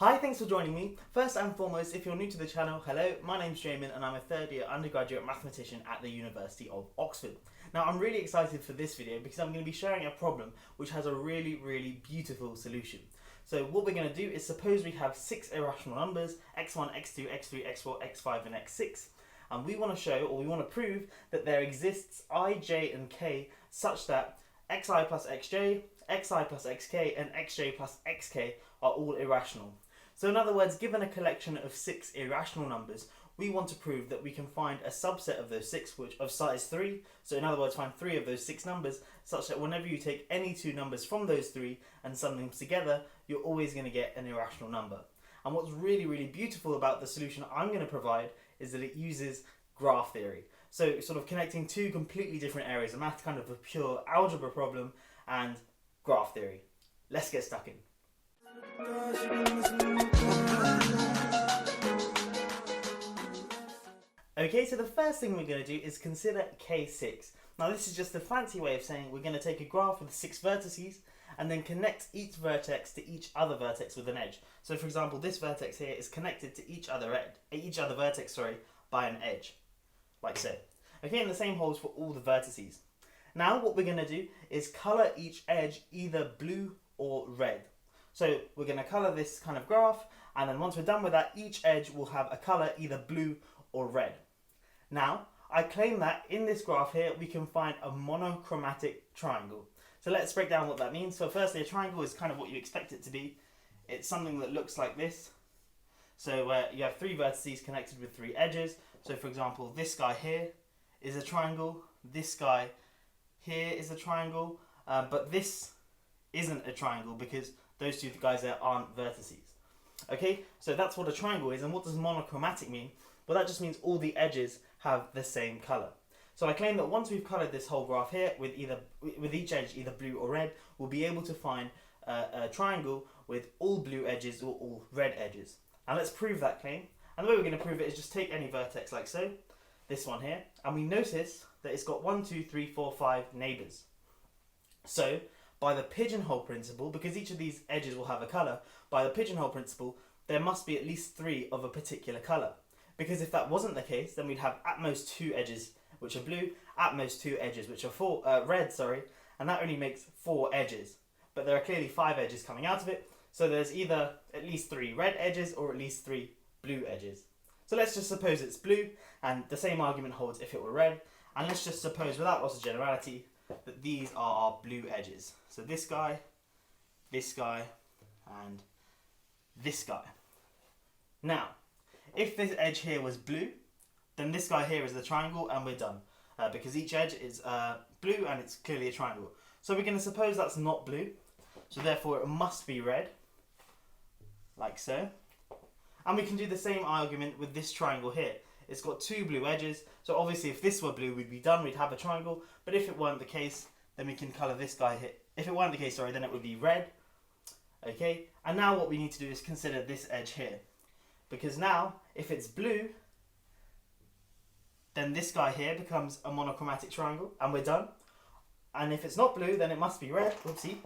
Hi, thanks for joining me. First and foremost, if you're new to the channel, hello, my name's Jamin and I'm a third year undergraduate mathematician at the University of Oxford. Now, I'm really excited for this video because I'm going to be sharing a problem which has a really beautiful solution. So what we're going to do is suppose we have 6 irrational numbers, x1, x2, x3, x4, x5 and x6. And we want to show, or we want to prove, that there exists I, j and k such that xi plus xj, xi plus xk and xj plus xk are all irrational. So in other words, given a collection of 6 irrational numbers, we want to prove that we can find a subset of those 6 which of size 3, so in other words find 3 of those 6 numbers, such that whenever you take any 2 numbers from those 3 and sum them together, you're always going to get an irrational number. And what's really beautiful about the solution I'm going to provide is that it uses graph theory. So sort of connecting 2 completely different areas of math, kind of a pure algebra problem and graph theory. Let's get stuck in. Okay, so the first thing we're going to do is consider K6. Now this is just a fancy way of saying we're going to take a graph with 6 vertices and then connect each vertex to each other vertex with an edge. So for example, this vertex here is connected to each other vertex by an edge, like so. Okay, and the same holds for all the vertices. Now what we're going to do is colour each edge either blue or red. So we're going to colour this kind of graph, and then once we're done with that, each edge will have a colour either blue or red. Now, I claim that in this graph here, we can find a monochromatic triangle. So let's break down what that means. So firstly, a triangle is kind of what you expect it to be. It's something that looks like this. So where you have 3 vertices connected with 3 edges. So for example, this guy here is a triangle. This guy here is a triangle. But this isn't a triangle because those 2 guys there aren't vertices. Okay, so that's what a triangle is. And what does monochromatic mean? Well, that just means all the edges have the same colour. So I claim that once we've coloured this whole graph here with each edge either blue or red, we'll be able to find a triangle with all blue edges or all red edges. And let's prove that claim. And the way we're going to prove it is just take any vertex like so, this one here, and we notice that it's got 1, 2, 3, 4, 5 neighbours. So by the pigeonhole principle, because each of these edges will have a colour, by the pigeonhole principle, there must be at least 3 of a particular colour. Because if that wasn't the case, then we'd have at most 2 edges which are blue, at most 2 edges which are red, and that only makes 4 edges. But there are clearly 5 edges coming out of it, so there's either at least 3 red edges or at least 3 blue edges. So let's just suppose it's blue, and the same argument holds if it were red, and let's just suppose, without loss of generality, that these are our blue edges. So this guy, and this guy. Now, if this edge here was blue, then this guy here is the triangle and we're done. Because each edge is blue and it's clearly a triangle. So we're going to suppose that's not blue. So therefore it must be red. Like so. And we can do the same argument with this triangle here. It's got 2 blue edges. So obviously if this were blue, we'd be done. We'd have a triangle. But if it weren't the case, then we can colour this guy here. If it weren't the case, then it would be red. Okay. And now what we need to do is consider this edge here. Because now, if it's blue, then this guy here becomes a monochromatic triangle, and we're done. And if it's not blue, then it must be red. Whoopsie.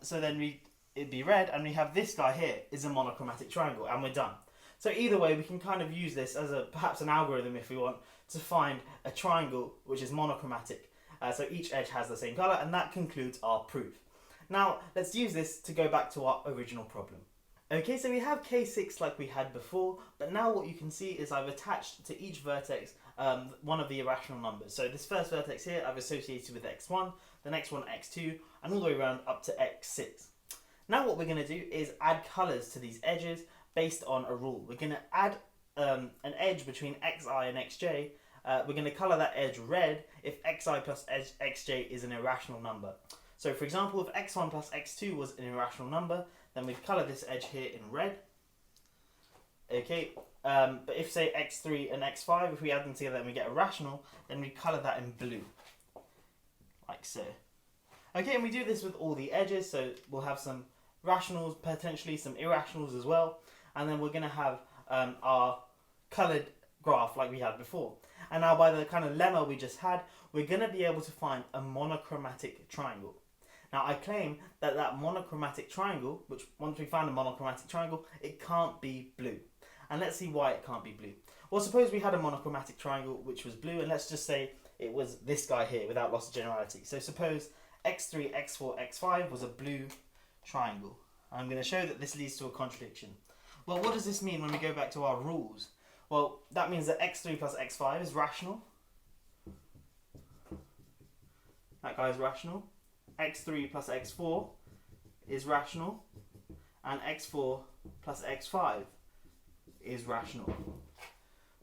So then it'd be red, and we have this guy here is a monochromatic triangle, and we're done. So either way, we can kind of use this as perhaps an algorithm, if we want, to find a triangle which is monochromatic. So each edge has the same colour, and that concludes our proof. Now, let's use this to go back to our original problem. Okay, so we have K6 like we had before, but now what you can see is I've attached to each vertex one of the irrational numbers. So this first vertex here I've associated with x1, the next one x2, and all the way around up to x6. Now what we're going to do is add colours to these edges based on a rule. We're going to add an edge between xi and xj. We're going to colour that edge red if xi plus xj is an irrational number. So for example, if x1 plus x2 was an irrational number, then we'd colour this edge here in red. Okay, but if say x3 and x5, if we add them together and we get a rational, then we colour that in blue. Like so. Okay, and we do this with all the edges, so we'll have some rationals, potentially some irrationals as well, and then we're going to have our coloured graph like we had before. And now by the kind of lemma we just had, we're going to be able to find a monochromatic triangle. Now I claim that that monochromatic triangle, which once we found a monochromatic triangle, it can't be blue. And let's see why it can't be blue. Well, suppose we had a monochromatic triangle which was blue, and let's just say it was this guy here without loss of generality. So suppose x3, x4, x5 was a blue triangle. I'm going to show that this leads to a contradiction. Well, what does this mean when we go back to our rules? Well, that means that x3 plus x5 is rational. That guy is rational. x3 plus x4 is rational. And x4 plus x5 is rational.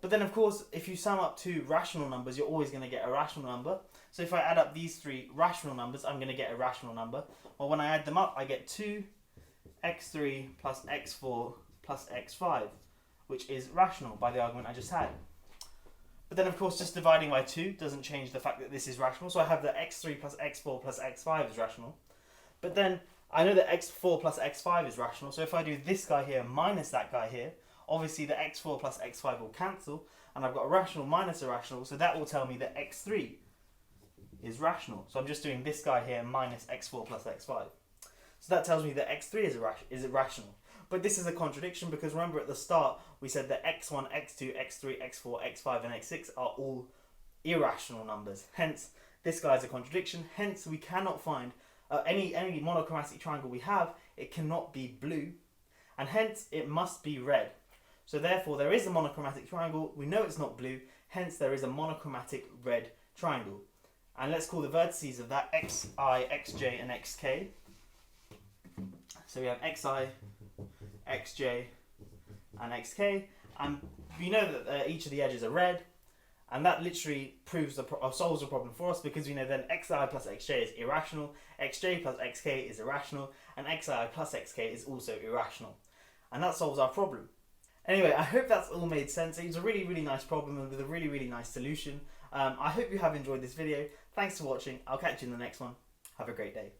But then, of course, if you sum up two rational numbers, you're always going to get a rational number. So if I add up these three rational numbers, I'm going to get a rational number. Well, when I add them up, I get 2x3 plus x4 plus x5, which is rational by the argument I just had. But then, of course, just dividing by 2 doesn't change the fact that this is rational. So I have that x3 plus x4 plus x5 is rational. But then I know that x4 plus x5 is rational. So if I do this guy here minus that guy here, obviously the x4 plus x5 will cancel, and I've got a rational minus a rational, so that will tell me that x3 is rational. So I'm just doing this guy here minus x4 plus x5. So that tells me that x3 is irrational. But this is a contradiction because remember at the start we said that x1, x2, x3, x4, x5 and x6 are all irrational numbers. Hence, this guy is a contradiction. Hence, we cannot find any monochromatic triangle we have, it cannot be blue, and hence it must be red. So therefore there is a monochromatic triangle, we know it's not blue, hence there is a monochromatic red triangle. And let's call the vertices of that xi, xj and xk. So we have xi, xj and xk, and we know that each of the edges are red, and that literally proves solves the problem for us, because we know then xi plus xj is irrational, xj plus xk is irrational, and xi plus xk is also irrational. And that solves our problem. Anyway, I hope that's all made sense. It was a really, really nice problem and with a really, really nice solution. I hope you have enjoyed this video. Thanks for watching. I'll catch you in the next one. Have a great day.